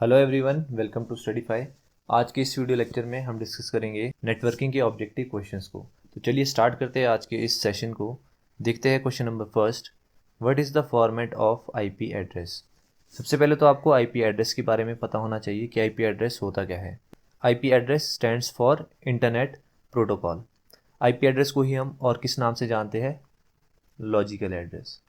Hello everyone, welcome to Studify. आज के इस वीडियो लेक्चर में हम डिस्कस करेंगे नेटवर्किंग के ऑब्जेक्टिव क्वेश्चंस को। तो चलिए स्टार्ट करते हैं आज के इस सेशन को। देखते हैं question number first, what is the format of IP address. सबसे पहले तो आपको आईपी एड्रेस के बारे में पता होना चाहिए कि आईपी एड्रेस होता क्या है। IP address stands for internet protocol. IP address को ही हम और किस नाम से जानते हैं? Logical address.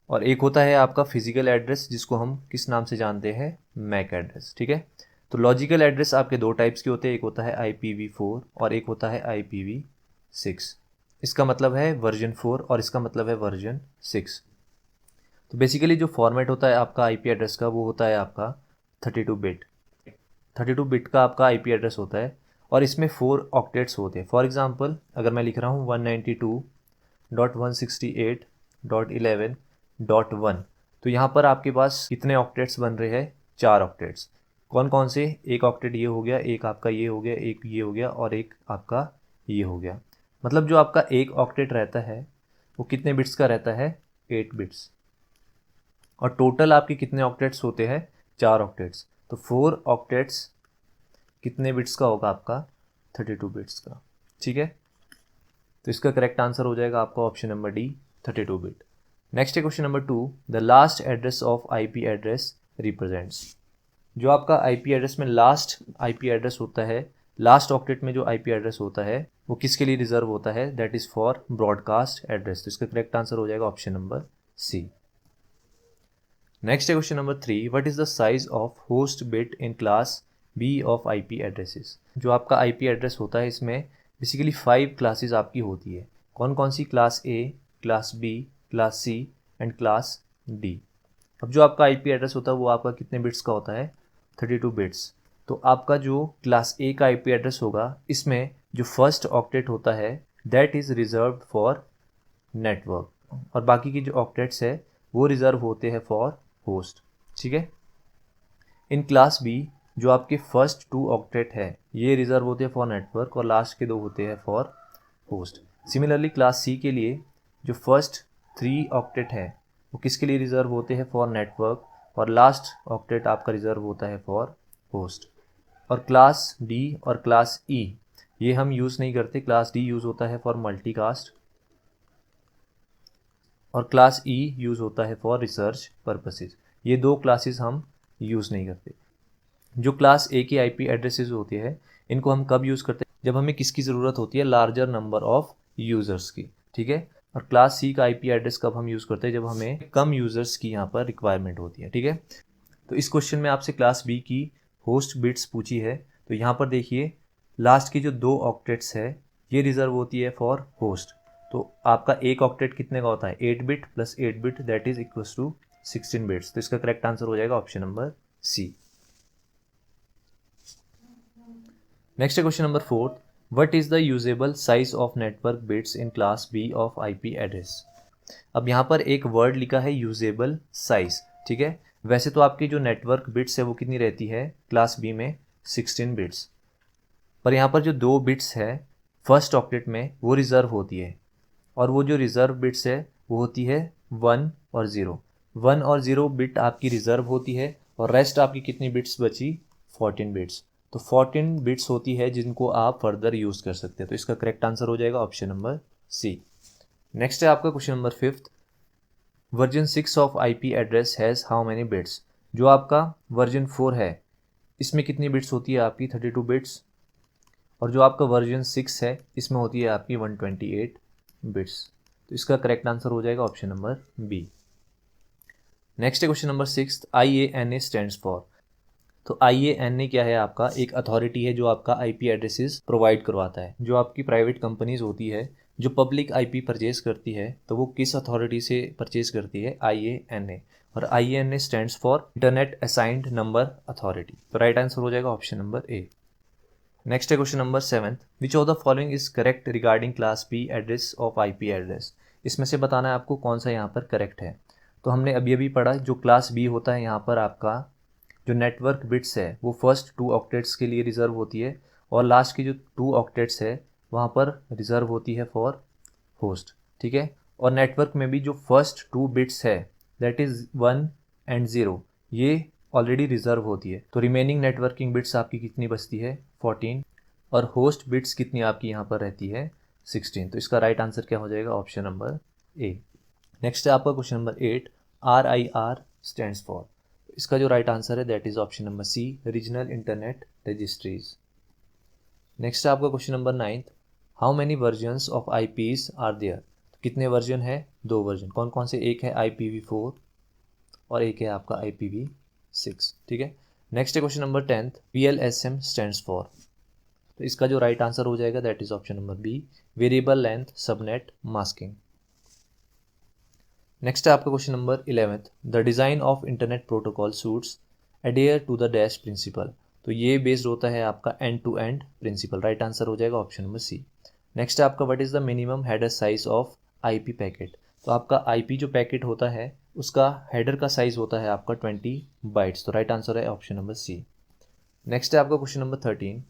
और एक होता है आपका फिजिकल एड्रेस, जिसको हम किस नाम से जानते हैं? MAC address. ठीक है। तो लॉजिकल एड्रेस आपके दो टाइप्स के होते हैं, एक होता है IPv4 और एक होता है IPv6। इसका मतलब है वर्जन 4 और इसका मतलब है वर्जन 6। तो बेसिकली जो फॉर्मेट होता है आपका आईपी एड्रेस का, वो होता है आपका 32 बिट। 32 बिट का आपका आईपी एड्रेस होता है और इसमें 4 ऑक्टेट्स होते हैं। फॉर एग्जांपल अगर मैं लिख रहा हूँ 192.168.11.1, तो यहाँ पर आपके पास कितने ऑक्टेट्स बन रहे हैं? 4 ऑक्टेट्स। कौन कौन से? एक ऑक्टेट ये हो गया, एक आपका ये हो गया, एक ये हो गया और एक आपका ये हो गया। मतलब जो आपका एक ऑक्टेट रहता है वो कितने बिट्स का रहता है? 8 बिट्स। और टोटल आपके कितने ऑक्टेट्स होते हैं? 4 ऑक्टेट्स। तो 4 ऑक्टेट्स कितने बिट्स का होगा? आपका 32 बिट्स का। ठीक है। तो इसका करेक्ट आंसर हो जाएगा आपका option number D, 32 bit. Next है question number 2, the last address of IP address represents. जो आपका आईपी एड्रेस में लास्ट आईपी एड्रेस होता है, लास्ट ऑक्टेट में जो आईपी एड्रेस होता है वो किसके लिए रिजर्व होता है? That is for broadcast address. तो इसका करेक्ट आंसर हो जाएगा ऑप्शन नंबर सी। नेक्स्ट है question number 3, what is the size of host bit in class B of IP addresses. जो आपका आईपी एड्रेस होता है इसमें बेसिकली 5 क्लासेस आपकी होती है। कौन कौन सी? Class A, class B, class C and class D. अब जो आपका आईपी एड्रेस होता है वो आपका कितने बिट्स का होता है? 32 बिट्स। तो आपका जो क्लास ए का आईपी एड्रेस होगा, इसमें जो फर्स्ट ऑक्टेट होता है that is reserved for network, और बाकी की जो ऑक्टेट्स है वो रिजर्व होते हैं फॉर होस्ट। ठीक है। इन क्लास बी जो आपके फर्स्ट 2 ऑक्टेट है ये रिजर्व होते हैं फॉर नेटवर्क और लास्ट के 2 होते हैं for host. Similarly class C के लिए जो फर्स्ट 3 ऑक्टेट है वो किसके लिए रिजर्व होते हैं? फॉर नेटवर्क, और लास्ट ऑक्टेट आपका रिजर्व होता है फॉर होस्ट। और क्लास डी और क्लास ई ये हम यूज़ नहीं करते। क्लास डी यूज़ होता है फॉर मल्टीकास्ट और क्लास ई यूज़ होता है फॉर रिसर्च पर्पसेस। ये 2 क्लासेस हम यूज़ नहीं करते। जो क्लास ए की आईपी एड्रेसेस होती है इनको हम कब यूज़ करते हैं? जब हमें किसकी ज़रूरत होती है? लार्जर नंबर ऑफ यूज़र्स की। ठीक है। और क्लास सी का आईपी एड्रेस कब हम यूज़ करते हैं? जब हमें कम यूज़र्स की यहाँ पर रिक्वायरमेंट होती है। ठीक है। तो इस क्वेश्चन में आपसे क्लास बी की होस्ट बिट्स पूछी है। तो यहाँ पर देखिए लास्ट की जो 2 ऑक्टेट्स है ये रिजर्व होती है फॉर होस्ट। तो आपका एक ऑक्टेट कितने का होता है? 8 bit plus 8 bit that is equals to 16 bits. तो इसका करेक्ट आंसर हो जाएगा ऑप्शन नंबर सी। नेक्स्ट है question number 4, what is the usable size of network bits in class B of IP address. अब यहाँ पर एक वर्ड लिखा है यूजेबल साइज। ठीक है। वैसे तो आपकी जो नेटवर्क बिट्स है वो कितनी रहती है क्लास बी में? 16 बिट्स। पर यहाँ पर जो 2 बिट्स है फर्स्ट ऑक्टेट में वो रिजर्व होती है, और वो जो रिजर्व बिट्स है वो होती है 1 और 0। 1 और 0 बिट आपकी रिजर्व होती है और रेस्ट आपकी कितनी बिट्स बची? 14 बिट्स। तो 14 बिट्स होती है जिनको आप फर्दर यूज़ कर सकते हैं। तो इसका करेक्ट आंसर हो जाएगा ऑप्शन नंबर सी। नेक्स्ट है आपका question number 5, version 6 of IP address has how many bits. जो आपका वर्जन 4 है इसमें कितनी बिट्स होती है? आपकी 32 बिट्स। और जो आपका वर्जन 6 है इसमें होती है आपकी 128 बिट्स। तो इसका करेक्ट आंसर हो जाएगा ऑप्शन नंबर बी। नेक्स्ट है question number 6, IANA stands for. तो IANA क्या है? आपका एक अथॉरिटी है जो आपका आईपी एड्रेसेस प्रोवाइड करवाता है। जो आपकी प्राइवेट कंपनीज होती है जो पब्लिक आईपी परचेज करती है तो वो किस अथॉरिटी से परचेज करती है? IANA। और IANA stands for internet assigned number authority. तो राइट आंसर हो जाएगा ऑप्शन नंबर ए। नेक्स्ट है question number 7, which of the following is correct regarding class B address of IP address. इसमें से बताना है आपको कौन सा यहाँ पर करेक्ट है। तो हमने अभी अभी पढ़ा जो क्लास बी होता है यहाँ पर आपका जो नेटवर्क बिट्स है वो फर्स्ट 2 ऑक्टेट्स के लिए रिजर्व होती है और लास्ट की जो 2 ऑक्टेट्स है वहाँ पर रिजर्व होती है फॉर होस्ट। ठीक है। और नेटवर्क में भी जो फर्स्ट 2 बिट्स है दैट इज़ 1 एंड 0 ये ऑलरेडी रिजर्व होती है। तो रिमेनिंग नेटवर्किंग बिट्स आपकी कितनी बचती है 14 और होस्ट बिट्स कितनी आपकी यहाँ पर रहती है 16। तो इसका राइट आंसर क्या हो जाएगा ऑप्शन नंबर ए। नेक्स्ट है आपका question number 8, RIR stands for. इसका जो राइट आंसर है that is option number C, regional internet registries. Next है आपका question number 9, how many versions of IPs are there. कितने वर्जन है 2 वर्जन। कौन कौन से, एक है IPv4 और एक है आपका IPv6। ठीक है। नेक्स्ट है question number 10, VLSM stands for. तो इसका जो राइट आंसर हो जाएगा that is option number B, variable length subnet masking. Next है आपका question number 11, the design of internet protocol suites adhere to the dash principle. तो ये बेस्ड होता है आपका end to end principle. Right answer हो जाएगा ऑप्शन नंबर सी। नेक्स्ट है आपका what is the minimum header size of IP packet. तो आपका IP जो पैकेट होता है उसका हेडर का साइज होता है आपका 20 बाइट्स। तो राइट आंसर है ऑप्शन नंबर सी। नेक्स्ट है आपका question number 13,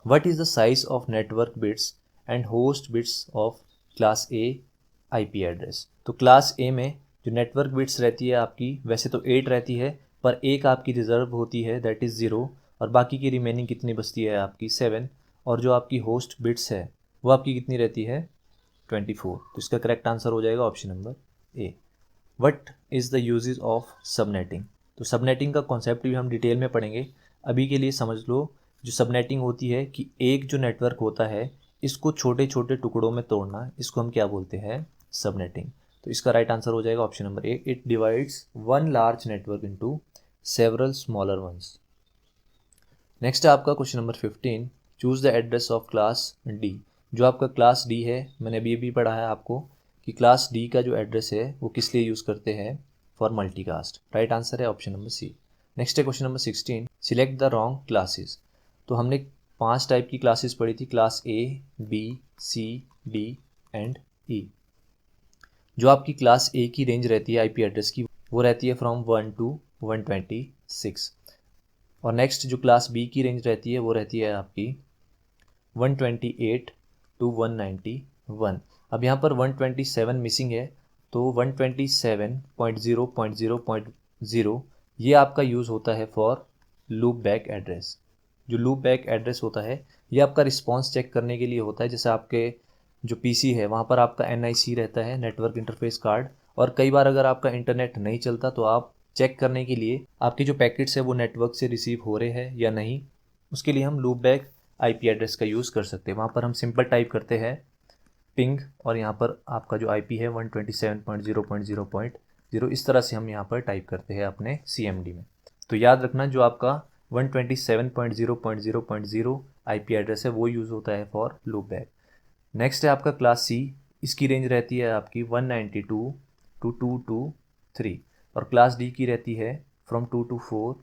what is the size of network bits and host bits of class A IP address. तो क्लास A में जो नेटवर्क बिट्स रहती है आपकी वैसे तो 8 रहती है, पर एक आपकी रिजर्व होती है दैट इज़ 0 और बाकी की रिमेनिंग कितनी बचती है आपकी 7। और जो आपकी होस्ट बिट्स है वो आपकी कितनी रहती है 24। तो इसका करेक्ट आंसर हो जाएगा option number A. What is the uses of subnetting. तो सबनेटिंग का कॉन्सेप्ट भी हम डिटेल में पढ़ेंगे। अभी के लिए समझ लो जो सबनेटिंग होती है कि एक जो नेटवर्क होता है इसको छोटे छोटे टुकड़ों में तोड़ना, इसको हम क्या बोलते हैं सबनेटिंग। तो इसका राइट आंसर हो जाएगा option number A, it divides one large network into several smaller once. Next है आपका question number 15, choose the address of class D. जो आपका क्लास डी है मैंने अभी अभी पढ़ा है आपको कि क्लास डी का जो एड्रेस है वो किस लिए यूज़ करते हैं फॉर मल्टीकास्ट। राइट आंसर है ऑप्शन नंबर सी। नेक्स्ट है question number 16, select the wrong classes. तो हमने 5 टाइप की क्लासेस पढ़ी थी, class A, B, C, D and E। जो आपकी क्लास A की रेंज रहती है IP एड्रेस की वो रहती है फ्रॉम 1 टू 126। और नेक्स्ट जो क्लास B की रेंज रहती है वो रहती है आपकी 128 टू 191। अब यहाँ पर 127 मिसिंग है, तो 127.0.0.0 ये आपका यूज़ होता है फॉर लूप बैक एड्रेस। जो लूप बैक एड्रेस होता है ये आपका रिस्पॉन्स चेक करने के लिए होता है। जैसे आपके जो PC है वहाँ पर आपका NIC रहता है, नेटवर्क इंटरफेस कार्ड, और कई बार अगर आपका इंटरनेट नहीं चलता तो आप चेक करने के लिए आपके जो पैकेट्स है वो नेटवर्क से रिसीव हो रहे हैं या नहीं, उसके लिए हम लूप बैक IP एड्रेस का यूज़ कर सकते हैं। वहाँ पर हम सिंपल टाइप करते हैं पिंग और यहाँ पर आपका जो IP है 127.0.0.0, इस तरह से हम यहाँ पर टाइप करते हैं अपने CMD में। तो याद रखना जो आपका 127.0.0.0 IP एड्रेस है वो यूज़ होता है फॉर लूप बैक। नेक्स्ट है आपका क्लास C, इसकी रेंज रहती है आपकी 192 टू 223 और क्लास D की रहती है फ्रॉम 224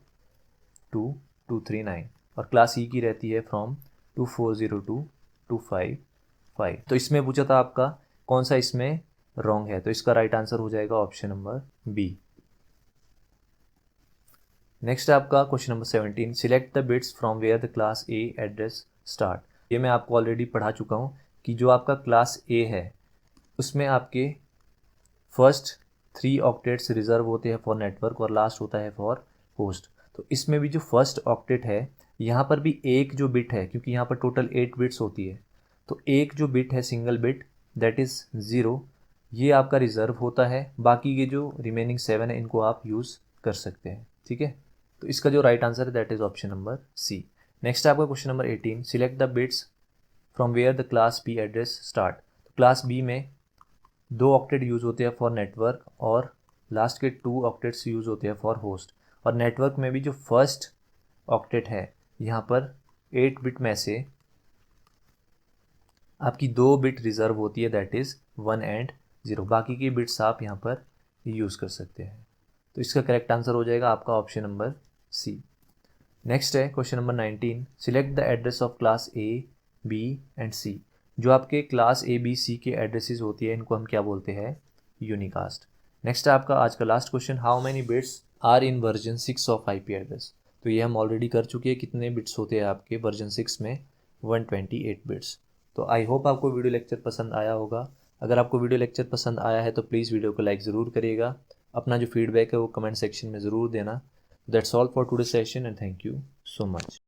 टू 239 और क्लास E की रहती है फ्रॉम 2402 टू 255। तो इसमें पूछा था आपका कौन सा इसमें रॉन्ग है, तो इसका राइट आंसर हो जाएगा ऑप्शन नंबर बी। नेक्स्ट है आपका question number 17, select the bits from where the class A address start. ये मैं आपको ऑलरेडी पढ़ा चुका हूँ कि जो आपका क्लास A है उसमें आपके फर्स्ट 3 ऑक्टेट्स रिजर्व होते हैं फॉर नेटवर्क और लास्ट होता है फॉर होस्ट। तो इसमें भी जो फर्स्ट ऑक्टेट है यहाँ पर भी एक जो बिट है, क्योंकि यहाँ पर टोटल 8 बिट्स होती है, तो एक जो बिट है सिंगल बिट दैट इज़ 0, ये आपका रिजर्व होता है। बाकी के जो रिमेनिंग 7 है इनको आप यूज़ कर सकते हैं। ठीक है। तो इसका जो राइट आंसर है that is option number C. Next है आपका question number 18, select the bits from where the class B address start. तो क्लास B में 2 ऑक्टेट यूज़ होते हैं फॉर नेटवर्क और लास्ट के 2 ऑक्टेट्स यूज़ होते हैं फॉर होस्ट। और नेटवर्क में भी जो फर्स्ट ऑक्टेट है यहाँ पर 8 बिट में से आपकी 2 बिट रिजर्व होती है दैट इज़ 1 एंड 0, बाकी की बिट्स आप यहाँ पर यूज़ कर सकते हैं। तो इसका करेक्ट आंसर हो जाएगा आपका ऑप्शन नंबर सी। नेक्स्ट है question number 19, select the address of class A, B and C। जो आपके क्लास A, B, C के एड्रेसेस होती है इनको हम क्या बोलते हैं यूनिकास्ट। नेक्स्ट है आपका आज का last question, how many bits are in version 6 of IP address. तो ये हम ऑलरेडी कर चुके हैं, कितने बिट्स होते हैं आपके वर्जन 6 में 128 बिट्स। तो आई होप आपको वीडियो लेक्चर पसंद आया होगा। अगर आपको वीडियो लेक्चर पसंद आया है तो प्लीज़ वीडियो को लाइक ज़रूर करिएगा अपना जो फीडबैक है वो कमेंट सेक्शन में ज़रूर देना। That's all for today session and thank you so much.